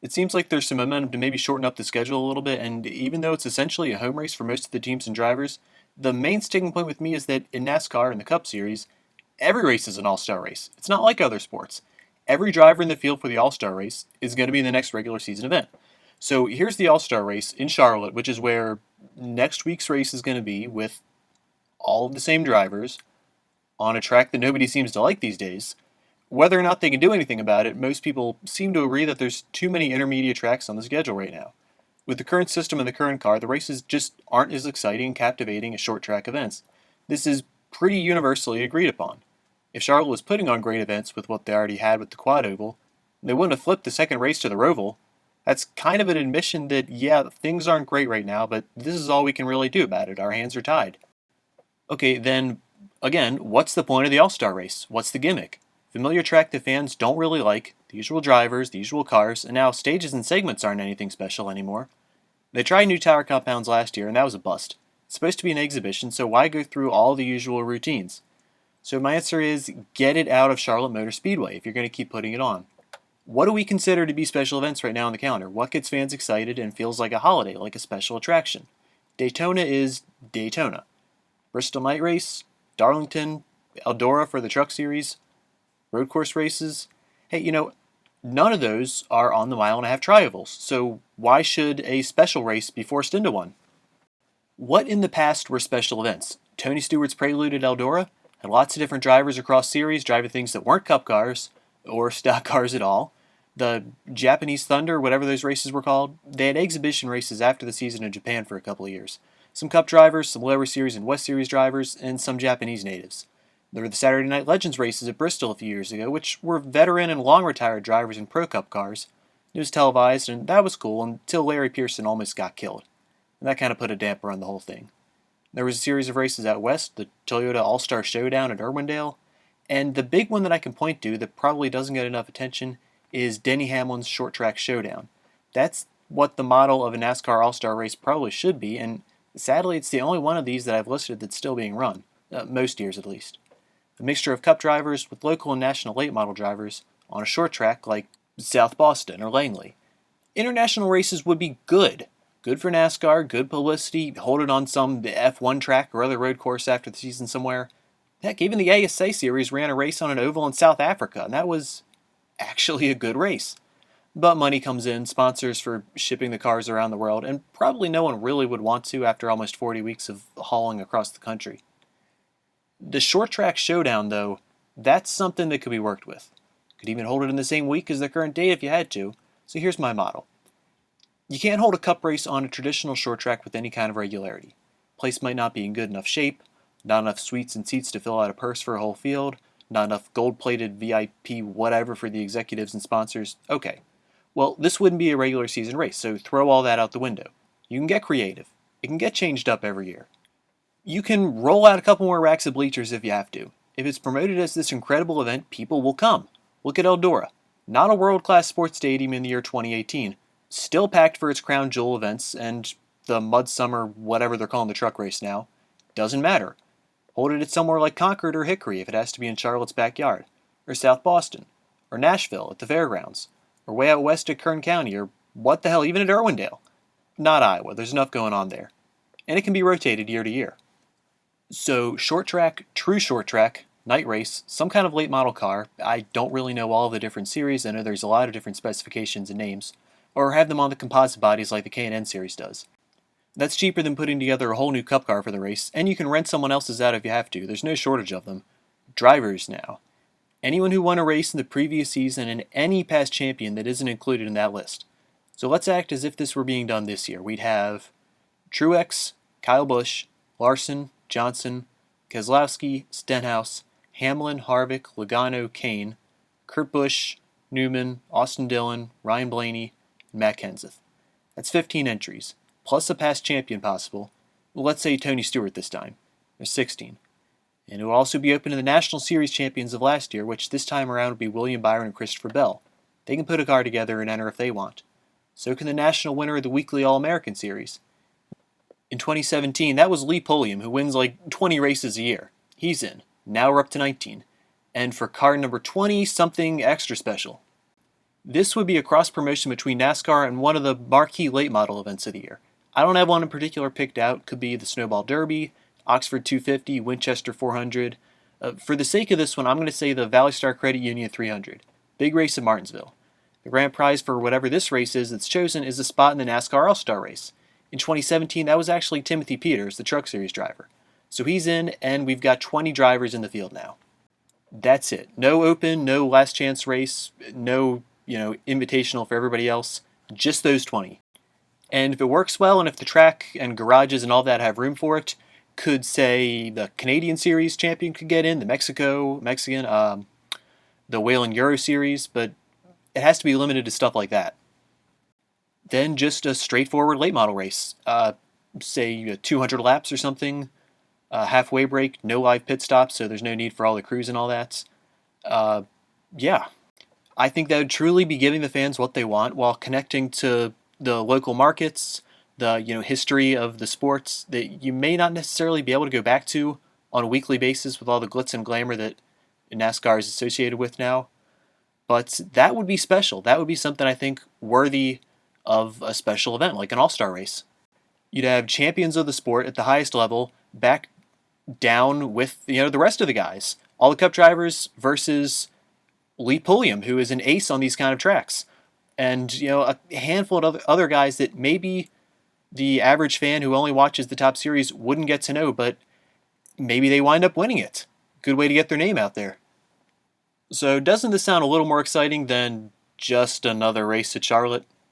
It seems like there's some momentum to maybe shorten up the schedule a little bit, and even though it's essentially a home race for most of the teams and drivers, the main sticking point with me is that in NASCAR and the Cup Series, every race is an all-star race. It's not like other sports. Every driver in the field for the all-star race is going to be in the next regular season event. So here's the all-star race in Charlotte, which is where next week's race is going to be with all of the same drivers on a track that nobody seems to like these days. Whether or not they can do anything about it, most people seem to agree that there's too many intermediate tracks on the schedule right now. With the current system and the current car, the races just aren't as exciting and captivating as short track events. This is pretty universally agreed upon. If Charlotte was putting on great events with what they already had with the quad oval, they wouldn't have flipped the second race to the roval. That's kind of an admission that, yeah, things aren't great right now, but this is all we can really do about it. Our hands are tied. Okay, then, again, what's the point of the All-Star race? What's the gimmick? Familiar track that fans don't really like, the usual drivers, the usual cars, and now stages and segments aren't anything special anymore. They tried new tower compounds last year, and that was a bust. It's supposed to be an exhibition, so why go through all the usual routines? So my answer is, get it out of Charlotte Motor Speedway if you're going to keep putting it on. What do we consider to be special events right now on the calendar? What gets fans excited and feels like a holiday, like a special attraction? Daytona is Daytona. Bristol Night Race, Darlington, Eldora for the Truck Series, road course races. Hey, none of those are on the mile-and-a-half tri-ovals, so why should a special race be forced into one? What in the past were special events? Tony Stewart's Prelude at Eldora had lots of different drivers across series driving things that weren't cup cars or stock cars at all. The Japanese Thunder, whatever those races were called, they had exhibition races after the season in Japan for a couple of years. Some Cup drivers, some lower series and West Series drivers, and some Japanese natives. There were the Saturday Night Legends races at Bristol a few years ago, which were veteran and long-retired drivers in Pro Cup cars. It was televised, and that was cool until Larry Pearson almost got killed. And that kind of put a damper on the whole thing. There was a series of races out west, the Toyota All-Star Showdown at Irwindale, and the big one that I can point to that probably doesn't get enough attention is Denny Hamlin's Short Track Showdown. That's what the model of a NASCAR All-Star race probably should be, and sadly it's the only one of these that I've listed that's still being run, most years at least. A mixture of Cup drivers with local and national late model drivers on a short track like South Boston or Langley. International races would be good. Good for NASCAR, good publicity, hold it on some F1 track or other road course after the season somewhere. Heck, even the ASA Series ran a race on an oval in South Africa, and that was actually a good race. But money comes in, sponsors for shipping the cars around the world, and probably no one really would want to after almost 40 weeks of hauling across the country. The short track showdown, though, that's something that could be worked with. Could even hold it in the same week as the current date if you had to. So here's my model. You can't hold a cup race on a traditional short track with any kind of regularity. Place might not be in good enough shape, not enough suites and seats to fill out a purse for a whole field, not enough gold-plated VIP whatever for the executives and sponsors. Okay, well, this wouldn't be a regular season race, so throw all that out the window. You can get creative. It can get changed up every year. You can roll out a couple more racks of bleachers if you have to. If it's promoted as this incredible event, people will come. Look at Eldora. Not a world-class sports stadium in the year 2018. Still packed for its crown jewel events and the Mud Summer, whatever they're calling the truck race now. Doesn't matter. Hold it at somewhere like Concord or Hickory if it has to be in Charlotte's backyard. Or South Boston. Or Nashville at the fairgrounds. Or way out west at Kern County. Or what the hell, even at Irwindale. Not Iowa. There's enough going on there. And it can be rotated year to year. So, short track, true short track, night race, some kind of late model car. I don't really know all of the different series. I know there's a lot of different specifications and names. Or have them on the composite bodies like the K&N series does. That's cheaper than putting together a whole new cup car for the race, and you can rent someone else's out if you have to. There's no shortage of them. Drivers now. Anyone who won a race in the previous season and any past champion that isn't included in that list. So let's act as if this were being done this year. We'd have Truex, Kyle Busch, Larson, Johnson, Keselowski, Stenhouse, Hamlin, Harvick, Logano, Kane, Kurt Busch, Newman, Austin Dillon, Ryan Blaney, and Matt Kenseth. That's 15 entries, plus a past champion possible. Well, let's say Tony Stewart this time. There's 16. And it will also be open to the National Series champions of last year, which this time around would be William Byron and Christopher Bell. They can put a car together and enter if they want. So can the national winner of the weekly All-American Series. In 2017, that was Lee Pulliam, who wins like 20 races a year. He's in. Now we're up to 19. And for car number 20, something extra special. This would be a cross promotion between NASCAR and one of the marquee late model events of the year. I don't have one in particular picked out. Could be the Snowball Derby, Oxford 250, Winchester 400. For the sake of this one, I'm going to say the Valley Star Credit Union 300. Big race in Martinsville. The grand prize for whatever this race is that's chosen is a spot in the NASCAR All-Star race. In 2017, that was actually Timothy Peters, the Truck Series driver. So he's in, and we've got 20 drivers in the field now. That's it. No open, no last chance race, no, invitational for everybody else. Just those 20. And if it works well, and if the track and garages and all that have room for it, could say the Canadian Series champion could get in, the Mexican, the Whelen Euro Series, but it has to be limited to stuff like that. Then just a straightforward late model race, say 200 laps or something, halfway break, no live pit stops, so there's no need for all the crews and all that. Yeah, I think that would truly be giving the fans what they want while connecting to the local markets, the history of the sports that you may not necessarily be able to go back to on a weekly basis with all the glitz and glamour that NASCAR is associated with now. But that would be special. That would be something I think worthy of a special event, like an all-star race. You'd have champions of the sport at the highest level back down with the rest of the guys. All the Cup drivers versus Lee Pulliam, who is an ace on these kind of tracks. And a handful of other guys that maybe the average fan who only watches the top series wouldn't get to know, but maybe they wind up winning it. Good way to get their name out there. So doesn't this sound a little more exciting than just another race at Charlotte?